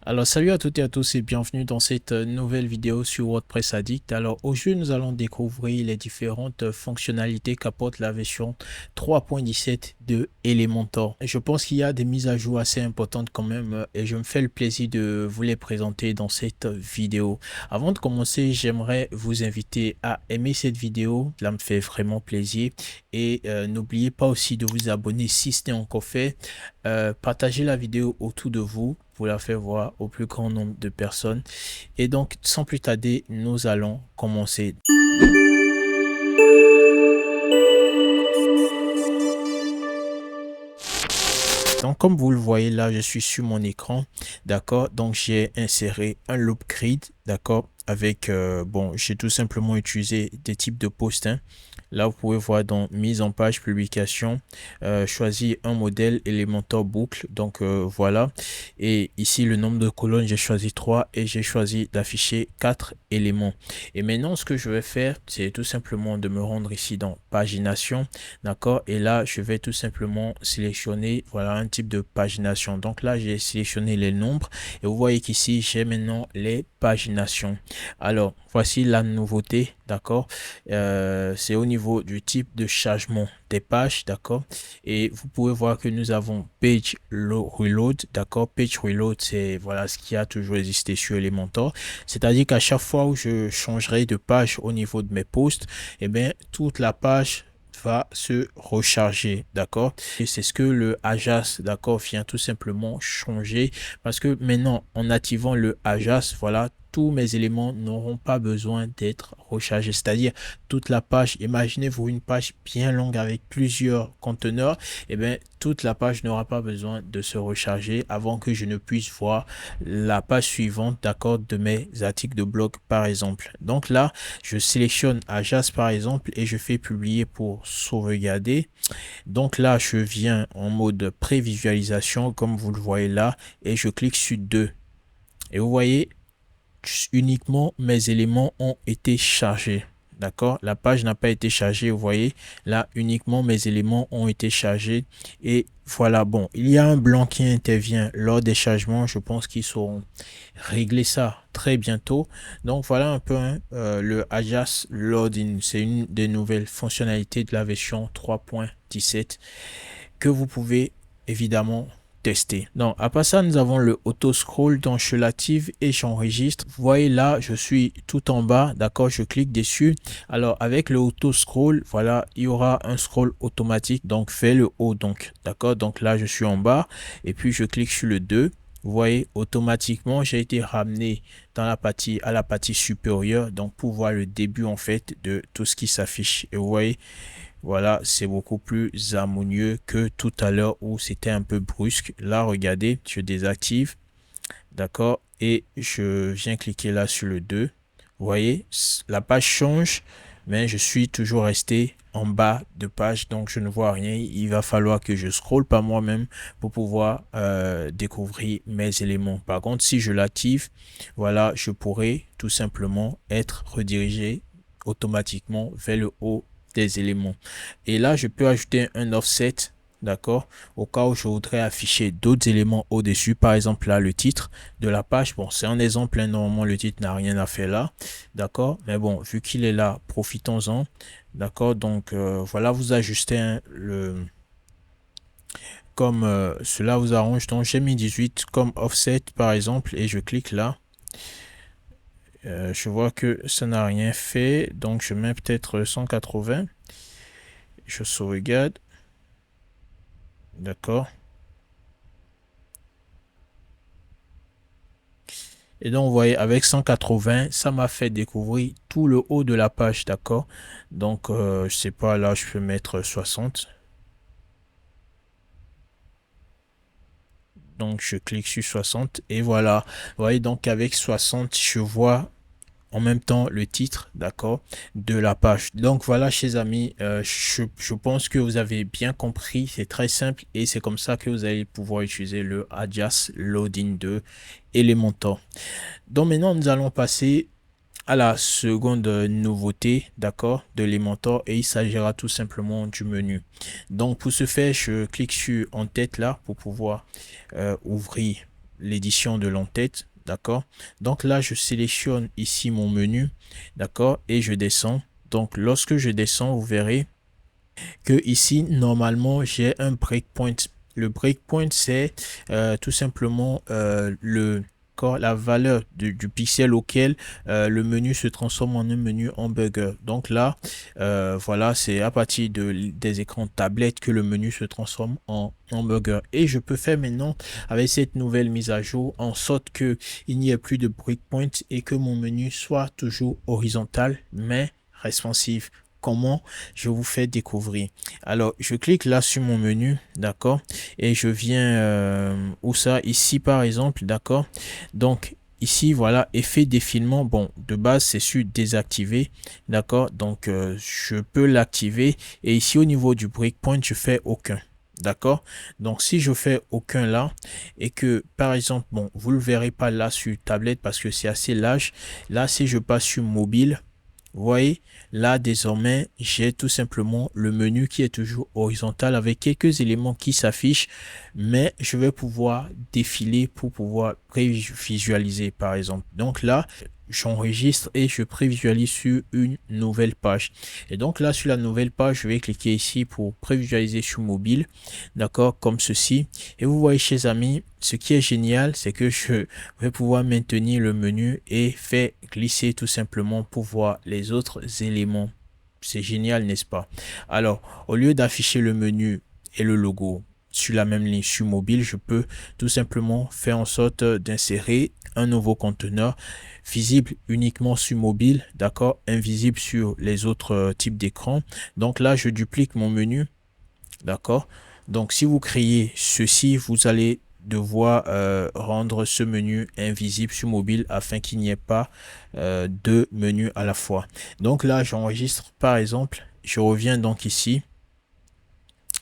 Alors salut à toutes et à tous et bienvenue dans cette nouvelle vidéo sur WordPress Addict. Alors aujourd'hui nous allons découvrir les différentes fonctionnalités qu'apporte la version 3.17 de Elementor. Je pense qu'il y a des mises à jour assez importantes quand même et je me fais le plaisir de vous les présenter dans cette vidéo. Avant de commencer, j'aimerais vous inviter à aimer cette vidéo, cela me fait vraiment plaisir et n'oubliez pas aussi de vous abonner si ce n'est encore fait. Partagez la vidéo autour de vous pour la faire voir au plus grand nombre de personnes. Et donc, sans plus tarder, nous allons commencer. Donc, comme vous le voyez là, je suis sur mon écran, d'accord. Donc, j'ai inséré un loop grid, d'accord, avec, bon, j'ai tout simplement utilisé des types de posts, hein. Là, vous pouvez voir dans mise en page, publication, choisir un modèle Elementor boucle. Donc, voilà. Et ici, le nombre de colonnes, j'ai choisi 3 et j'ai choisi d'afficher 4 éléments. Et maintenant, ce que je vais faire, c'est tout simplement de me rendre ici dans pagination, d'accord. Et là, je vais tout simplement sélectionner, voilà, un type de pagination. Donc là, j'ai sélectionné les nombres et vous voyez qu'ici, j'ai maintenant les paginations. Alors, voici la nouveauté, d'accord. C'est au niveau du type de chargement des pages, d'accord. Et vous pouvez voir que nous avons page reload, d'accord. Page reload, c'est voilà ce qui a toujours existé sur Elementor. C'est-à-dire qu'à chaque fois où je changerai de page au niveau de mes posts, eh bien, toute la page va se recharger, d'accord. Et c'est ce que le Ajax, d'accord, vient tout simplement changer parce que maintenant, en activant le Ajax, voilà, tous mes éléments n'auront pas besoin d'être rechargés, c'est-à-dire toute la page, imaginez-vous une page bien longue avec plusieurs conteneurs, et bien toute la page n'aura pas besoin de se recharger avant que je ne puisse voir la page suivante, d'accord, de mes articles de blog par exemple. Donc là, je sélectionne Ajax par exemple et je fais publier pour sauvegarder. Donc là, je viens en mode prévisualisation comme vous le voyez là et je clique sur 2. Et vous voyez, uniquement mes éléments ont été chargés. D'accord, la page n'a pas été chargée, vous voyez, là uniquement mes éléments ont été chargés. Et voilà, bon, il y a un blanc qui intervient lors des chargements, je pense qu'ils sauront régler ça très bientôt. Donc voilà un peu hein, le Ajax Loading, c'est une des nouvelles fonctionnalités de la version 3.17 que vous pouvez évidemment tester. Donc, à part ça, nous avons le auto scroll dont je l'active et j'enregistre. Vous voyez là, je suis tout en bas. D'accord, je clique dessus. Alors, avec le auto scroll, voilà, il y aura un scroll automatique. Donc, fais le haut. Donc, d'accord. Donc là, je suis en bas et puis je clique sur le 2. Vous voyez, automatiquement, j'ai été ramené dans la partie à la partie supérieure. Donc, pour voir le début en fait de tout ce qui s'affiche. Et vous voyez, voilà, c'est beaucoup plus harmonieux que tout à l'heure où c'était un peu brusque. Là, regardez, je désactive, d'accord, et je viens cliquer là sur le 2. Vous voyez, la page change, mais je suis toujours resté en bas de page, donc je ne vois rien. Il va falloir que je scrolle par moi-même pour pouvoir découvrir mes éléments. Par contre, si je l'active, voilà, je pourrais tout simplement être redirigé automatiquement vers le haut des éléments. Et là, je peux ajouter un offset, d'accord, au cas où je voudrais afficher d'autres éléments au-dessus. Par exemple, là, le titre de la page. Bon, c'est un exemple, hein, normalement, le titre n'a rien à faire là, d'accord. Mais bon, vu qu'il est là, profitons-en, d'accord. Donc, voilà, vous ajustez hein, le comme cela vous arrange. Donc, j'ai mis 18 comme offset, par exemple, et je clique là. Je vois que ça n'a rien fait, donc je mets peut-être 180. Je sauvegarde. D'accord. Et donc, vous voyez, avec 180, ça m'a fait découvrir tout le haut de la page. D'accord. Donc, je sais pas, là, je peux mettre 60. Donc, je clique sur 60 et voilà. Vous voyez, donc, avec 60, je vois en même temps le titre, d'accord, de la page. Donc voilà, chers amis, je pense que vous avez bien compris. C'est très simple et c'est comme ça que vous allez pouvoir utiliser le Ajax Loading 2 Elementor. Donc maintenant, nous allons passer à la seconde nouveauté, d'accord, de Elementor et il s'agira tout simplement du menu. Donc pour ce faire, je clique sur en tête là pour pouvoir ouvrir l'édition de l'entête, d'accord. Donc là, je sélectionne ici mon menu, d'accord, et je descends. Donc lorsque je descends, vous verrez que ici, normalement, j'ai un breakpoint. Le breakpoint, c'est tout simplement la valeur du pixel auquel le menu se transforme en un menu hamburger. Donc là, voilà, c'est à partir des écrans tablettes que le menu se transforme en hamburger. Et je peux faire maintenant, avec cette nouvelle mise à jour, en sorte que il n'y ait plus de breakpoint et que mon menu soit toujours horizontal, mais responsive. Comment? Je vous fais découvrir. Alors, je clique là sur mon menu, d'accord, et je viens où ça? Ici, par exemple, d'accord. Donc, ici, voilà, effet défilement. Bon, de base, c'est sur désactiver, d'accord. Donc, je peux l'activer. Et ici, au niveau du breakpoint, je fais aucun. D'accord. Donc, si je fais aucun là et que, par exemple, bon, vous le verrez pas là sur tablette parce que c'est assez large. Là, si je passe sur mobile, vous voyez, là désormais, j'ai tout simplement le menu qui est toujours horizontal avec quelques éléments qui s'affichent, mais je vais pouvoir défiler pour pouvoir prévisualiser par exemple. Donc là, j'enregistre et je prévisualise sur une nouvelle page. Et donc là, sur la nouvelle page, je vais cliquer ici pour prévisualiser sur mobile, d'accord, comme ceci. Et vous voyez, chers amis, ce qui est génial, c'est que je vais pouvoir maintenir le menu et faire glisser tout simplement pour voir les autres éléments. C'est génial, n'est-ce pas? Alors, au lieu d'afficher le menu et le logo sur la même ligne sur mobile, je peux tout simplement faire en sorte d'insérer un nouveau conteneur visible uniquement sur mobile, d'accord, invisible sur les autres types d'écran. Donc là, je duplique mon menu, d'accord. Donc si vous créez ceci, vous allez devoir rendre ce menu invisible sur mobile afin qu'il n'y ait pas deux menus à la fois. Donc là, j'enregistre par exemple, je reviens donc ici.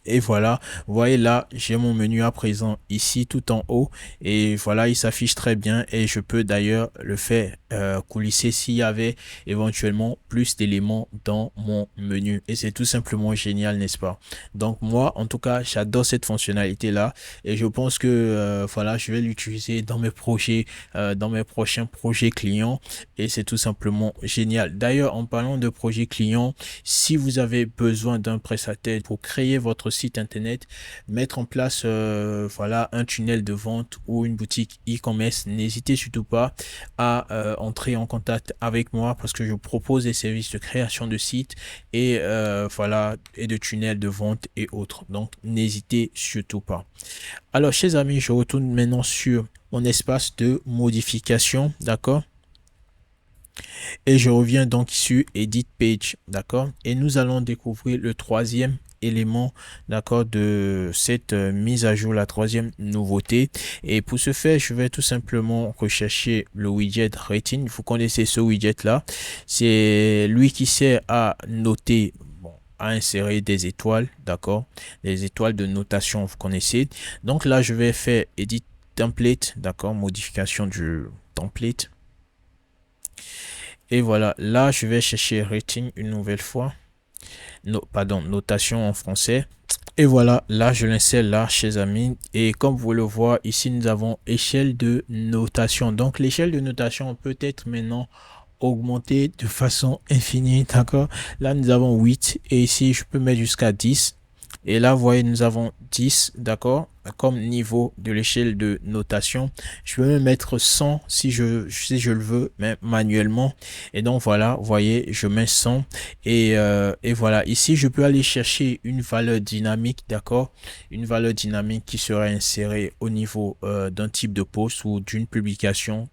Et voilà, vous voyez là, j'ai mon menu à présent ici tout en haut et voilà, il s'affiche très bien et je peux d'ailleurs le faire coulisser s'il y avait éventuellement plus d'éléments dans mon menu et c'est tout simplement génial, n'est-ce pas? Donc moi, en tout cas, j'adore cette fonctionnalité là et je pense que voilà, je vais l'utiliser dans mes projets, dans mes prochains projets clients et c'est tout simplement génial. D'ailleurs, en parlant de projets clients, si vous avez besoin d'un prestataire pour créer votre site internet, mettre en place voilà un tunnel de vente ou une boutique e-commerce, n'hésitez surtout pas à entrer en contact avec moi parce que je propose des services de création de sites et voilà et de tunnels de vente et autres. Donc n'hésitez surtout pas. Alors chers amis, je retourne maintenant sur mon espace de modification, d'accord? Et je reviens donc sur Edit Page, d'accord? Et nous allons découvrir le troisième élément, d'accord, de cette mise à jour, la troisième nouveauté. Et pour ce faire, je vais tout simplement rechercher le widget Rating. Vous connaissez ce widget là. C'est lui qui sert à noter, bon, à insérer des étoiles, d'accord? Les étoiles de notation, vous connaissez. Donc là, je vais faire Edit Template, d'accord? Modification du template. Et voilà, là, je vais chercher rating une nouvelle fois. Pardon, notation en français. Et voilà, là, je l'insère là, chers amis. Et comme vous le voyez, ici, nous avons échelle de notation. Donc, l'échelle de notation peut être maintenant augmentée de façon infinie, d'accord? Là, nous avons 8 et ici, je peux mettre jusqu'à 10. Et là, vous voyez, nous avons 10, d'accord, comme niveau de l'échelle de notation. Je peux même mettre 100 si je le veux, mais manuellement. Et donc, voilà, vous voyez, je mets 100. Et voilà, ici, je peux aller chercher une valeur dynamique, d'accord, une valeur dynamique qui sera insérée au niveau d'un type de post ou d'une publication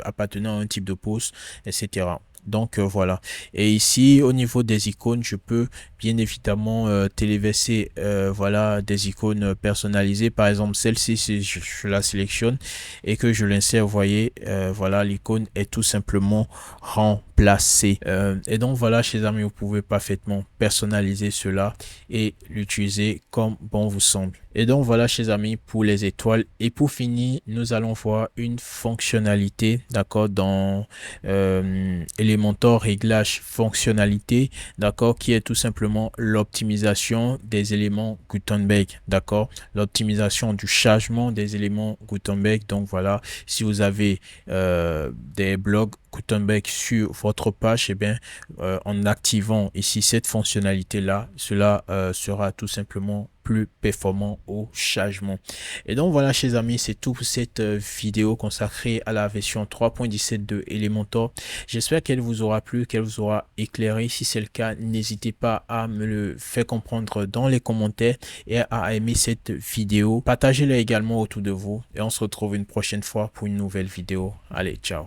appartenant à un type de post, etc. Donc voilà. Et ici, au niveau des icônes, je peux bien évidemment téléverser voilà des icônes personnalisées. Par exemple, celle-ci, si je la sélectionne et que je l'insère, vous voyez, voilà, l'icône est tout simplement remplacée. Et donc voilà, chers amis, vous pouvez parfaitement personnaliser cela et l'utiliser comme bon vous semble. Et donc voilà, chers amis, pour les étoiles. Et pour finir, nous allons voir une fonctionnalité, d'accord, dans Elementor réglage fonctionnalité, d'accord, qui est tout simplement l'optimisation des éléments Gutenberg, d'accord, l'optimisation du chargement des éléments Gutenberg. Donc voilà, si vous avez des blogs Gutenberg sur votre page, eh bien, en activant ici cette fonctionnalité-là, cela sera tout simplement plus performant au chargement. Et donc voilà, chers amis, c'est tout pour cette vidéo consacrée à la version 3.17 de Elementor. J'espère qu'elle vous aura plu, qu'elle vous aura éclairé. Si c'est le cas, n'hésitez pas à me le faire comprendre dans les commentaires et à aimer cette vidéo. Partagez-la également autour de vous et on se retrouve une prochaine fois pour une nouvelle vidéo. Allez, ciao.